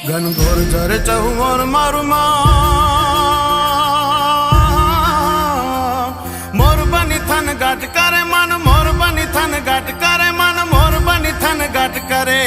घनघोर झरे चहु और मारू मोर बनी थन गाट करे मन, मोर बनी थन गाट करे मन, मोर बनी थन गाट करे।